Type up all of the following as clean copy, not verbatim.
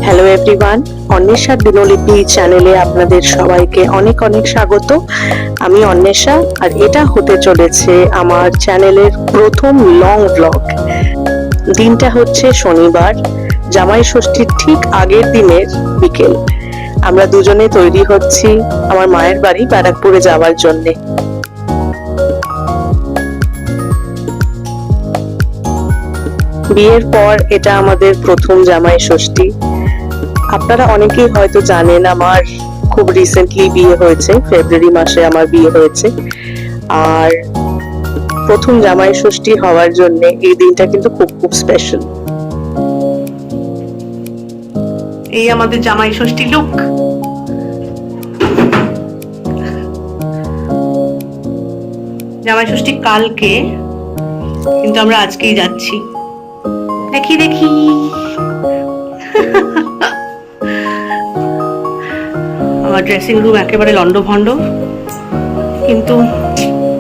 Hello everyone, Anwesha দিনলিপি চ্যানেলে আপনাদের সবাইকে অনেক অনেক স্বাগত। আমি অন্বেষা, আর এটা হতে চলেছে আমার চ্যানেলের প্রথম লং ব্লগ। দিনটা হচ্ছে শনিবার, জামাই ষষ্ঠীর ঠিক আগের দিনের বিকেল। আমরা দুজনে তৈরি হচ্ছি আমার মায়ের বাড়ি ব্যারাকপুরে যাওয়ার জন্যে। বিয়ের পর এটা আমাদের প্রথম জামাই ষষ্ঠী। আপনারা অনেকেই হয়তো জানেন আমার খুব রিসেন্টলি বিয়ে হয়েছে, ফেব্রুয়ারি মাসে আমার বিয়ে হয়েছে। আর প্রথম জামাই ষষ্ঠী হওয়ার জন্য এই দিনটা কিন্তু খুব খুব স্পেশাল। এই আমাদের জামাই ষষ্ঠী লুক। জামাই ষষ্ঠী কালকে, কিন্তু আমরা আজকেই যাচ্ছি। দেখি দেখি আমার ড্রেসিং রুম একেবারে লন্ডভন্ড, কিন্তু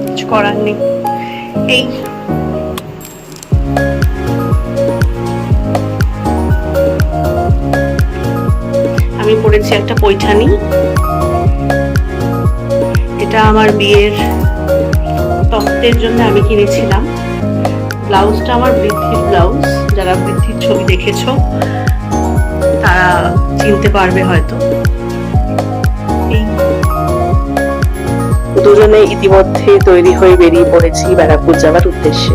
কিছু করার নেই। এই আমি পরেছি একটা পৈঠানি। এটা আমার বিয়ের তত্ত্বের জন্য আমি কিনেছিলাম। ব্লাউজটা আমার বৃদ্ধির ব্লাউজ। যারা বৃদ্ধির ছবি দেখেছো তারা চিনতে পারবে হয়তো। দুজনে ইতিমধ্যে তৈরি হয়ে বেরিয়ে পড়েছি ব্যারাকপুর যাওয়ার উদ্দেশ্যে।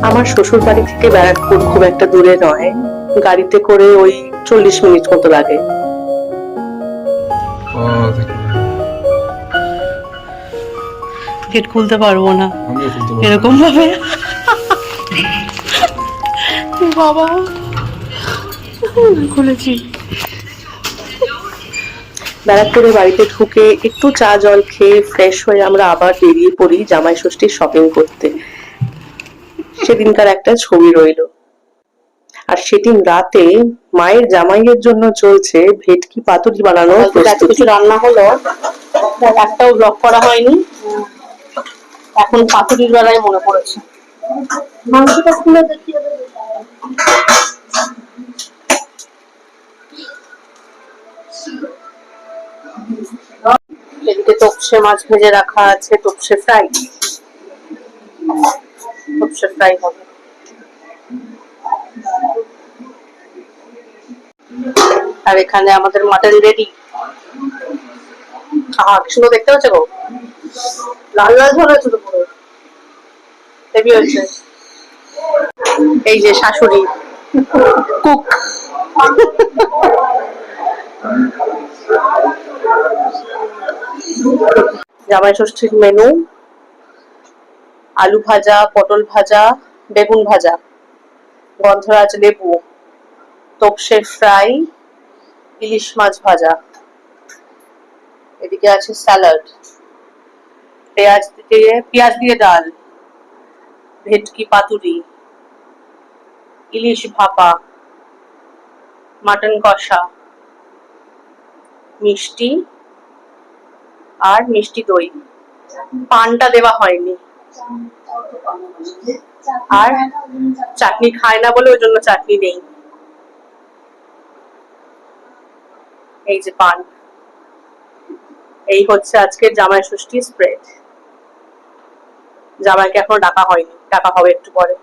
আমার শ্বশুর বাড়ি থেকে ব্যারাকপুর খুব একটা দূরে নয়, গাড়িতে করে ওই 40 মিনিট মতো লাগে। গেট খুলতে পারবো না এরকম ভাবে। বাবা খুলেছি। ব্যারাকপুরে বাড়িতে ঢুকে একটু চা জল খেয়ে ফ্রেশ হয়ে আমরা আবার বেরিয়ে পড়ি জামাই ষষ্ঠীর শপিং করতে। সেদিনকার একটা ছবি রইল। আর সেদিন রাতে মায়ের জামাইয়ের জন্য চলছে ভেটকি পাতুরি বানানোর প্রস্তুতি। কিছু রান্না হলো, একটাও ব্লগ করা হয়নি। এখন পাতুরির বেলায় মনে পড়েছে। মাংসটা খুলে দেখি। এদিকে তপসে মাছ ভেজে রাখা আছে, তপসে ফ্রাই হবে। আর এখানে আমাদের মাটন রেডি। কি সুন্দর দেখতে হচ্ছে গো, লাল লাল ঝোল হয়েছে তো পুরো, হেভি হয়েছে। এই যে শাশুড়ি কুক। জামাই ষষ্ঠীর মেনু: আলু ভাজা, পটল ভাজা, বেগুন ভাজা, গন্ধরাজ লেবু, তপসে ফ্রাই, ইলিশ মাছ ভাজা। এদিকে আছে স্যালাড, পেঁয়াজ দিয়ে ডাল, ভেটকি পাতুরি, ইলিশ ভাপা, মাটন কষা, মিষ্টি আর মিষ্টি দই। পানটা দেওয়া হয়নি। আর চাটনি খায় না বলে ওই জন্য চাটনি নেই। এই যে পান। এই হচ্ছে আজকের জামাই ষষ্ঠী স্প্রেড। জামাইকে এখনো ডাকা হয়নি, ডাকা হবে একটু পরে।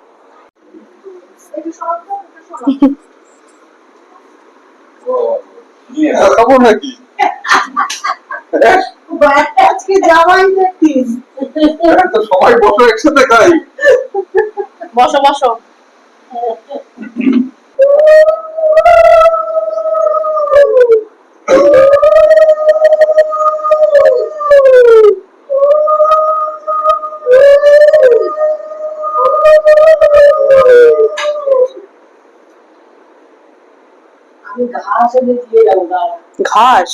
সবাই বসো একসাথে খাই। বসো বসো। ঘাস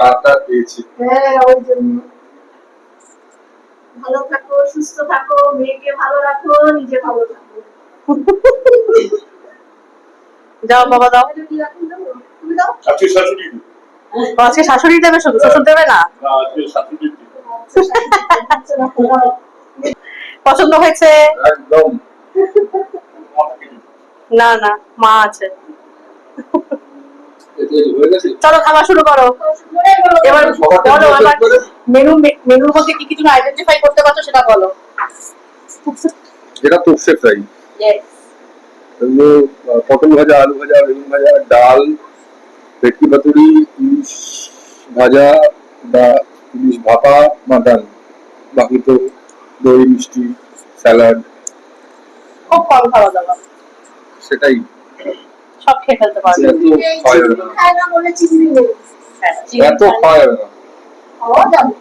কার্ডটা পেয়েছি। হ্যাঁ, ওই জন্য ভালো থাকো, সুস্থ থাকো, মেয়েকে ভালো রাখো, নিজে ভালো থাকো। যাও বাবা দাও। এটা কি রাখুন দেবো? তুমি দাও। আজকে শাশুড়ি আজকে শাশুড়ি দেবে, শুধু শ্বশুর দেবে না? আজকে শাশুড়ি পছন্দ হয়েছে? একদম না না, মা আছে। হয়ে গেছে। চলো খাওয়া শুরু করো এবার। বলো আবার মেনুর মধ্যে কি কি তুমি আইডেন্টিফাই করতে পারছো সেটা বলো। এটা তোপসে ফ্রাই, এগুলো পটল ভাজা, আলু ভাজা, বেগুন ভাজা, ডাল, ভেটকি পাতুরি, ইলিশ ভাজা বা ইলিশ ভাপা, মাটন, বাকি তো দই মিষ্টি স্যালাড। খুব কম খাওয়া দাওয়া, সেটাই সব খেয়ে ফেলতে পারবে। এত খাওয়া যাবে না, খায় না বলে চিংড়ি নেই। এত খাওয়া যাবে না। খাওয়া যাবে।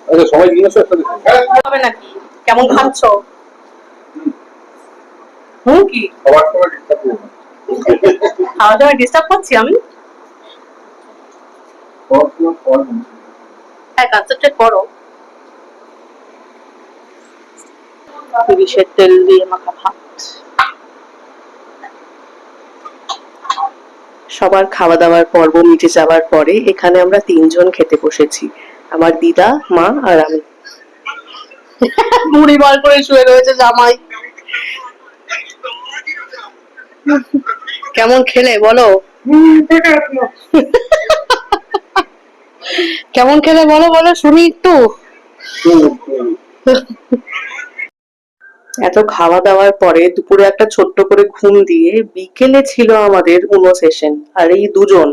আচ্ছা সবাই নিয়ে আসো একসাথে খাই। হবে নাকি? কেমন খাচ্ছ? কি খাবার সময় ডিস্টার্ব করবো না। খাওয়া দাওয়া ডিস্টার্ব করছি আমি? খাওয়ার সময় খাওয়ার মধ্যে। হ্যাঁ, কনসেন্ট্রেট করো। সরিষের তেল দিয়ে মাখা ভাত। সবার খাওয়া দাওয়ার পর্ব মিটে যাওয়ার পরে এখানে আমরা তিনজন খেতে বসেছি, আমার দিদা, মা আর আমি। মুড়ি বল করে শুয়ে রয়েছে জামাই। কেমন খেলে বলো? কেমন খেলে বলো বলো শুনি একটু। এত খাওয়া দাওয়ার পরে দুপুরে একটা ছোট্ট করে ঘুম দিয়ে বিকেলে ছিল আমাদের উনো সেশন। আর এই দুজন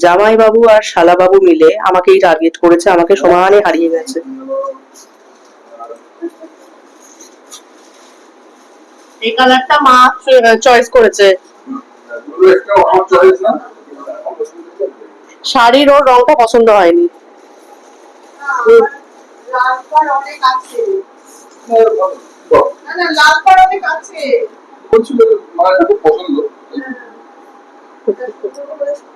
জামাই বাবু আর শালা বাবু মিলে আমাকেই টার্গেট করেছে, আমাকে সমানে হারিয়ে গেছে। এই কালারটা মা চয়েস করেছে। শাড়ির ওর রংটা পছন্দ হয়নি। লালপাড় অনেক আছে। না না, লালপাড় অনেক আছে। বলছিল মার এত পছন্দ।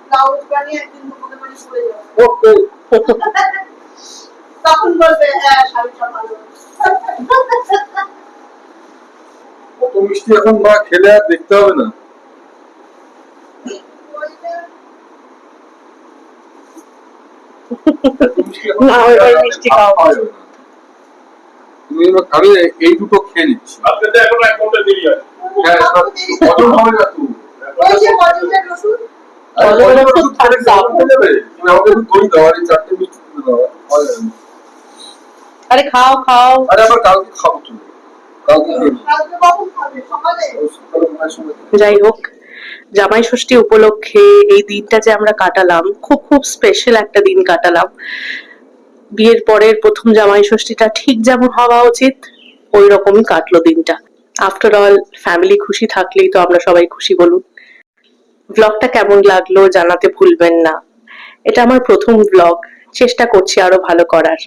ব্লাউজ বানিয়ে একদিন তোমাদের বাড়ি চলে যাবো। ওকে, তখন বলবে হ্যাঁ শাড়িটা ভালো। কত মিষ্টি এখন মা খেলে আর দেখতে হবে না। না, ওই মিষ্টি খাওয়া যাবে না। তুমি এবার খাবে, এই দুটো খেয়ে নিচ্ছি। আজকে তো এখন এক ঘন্টা দেরি আছে। হ্যাঁ, কজন হবে না তুমি? ওই যে কদিনের রসুন। আরে কজন ওষুধ খেলে খাওয়া যাবে? তুমি আমাকে একটু দই দাও আর এই চারটে মিষ্টি তুলে দাও। খাওয়া যাবে না। আরে খাও খাও। আরে আবার কালকে খাবো তুমি। কালকে খেয়ে নিও। কালকে কখন খাবে? সকালে? সকালে মনে হয় সময় নেই। যাই হোক, জামাই ষষ্ঠী উপলক্ষে এই দিনটা যে আমরা কাটালাম, খুব খুব স্পেশাল একটা দিন কাটালাম। বিয়ের পরের প্রথম জামাই ষষ্ঠীটা ঠিক যেমন হওয়া উচিত ওই রকমই কাটলো দিনটা। আফটার অল ফ্যামিলি খুশি থাকলেই তো আমরা সবাই খুশি, বলুন। ব্লগটা কেমন লাগলো জানাতে ভুলবেন না। এটা আমার প্রথম ব্লগ, চেষ্টা করছি আরো ভালো করার।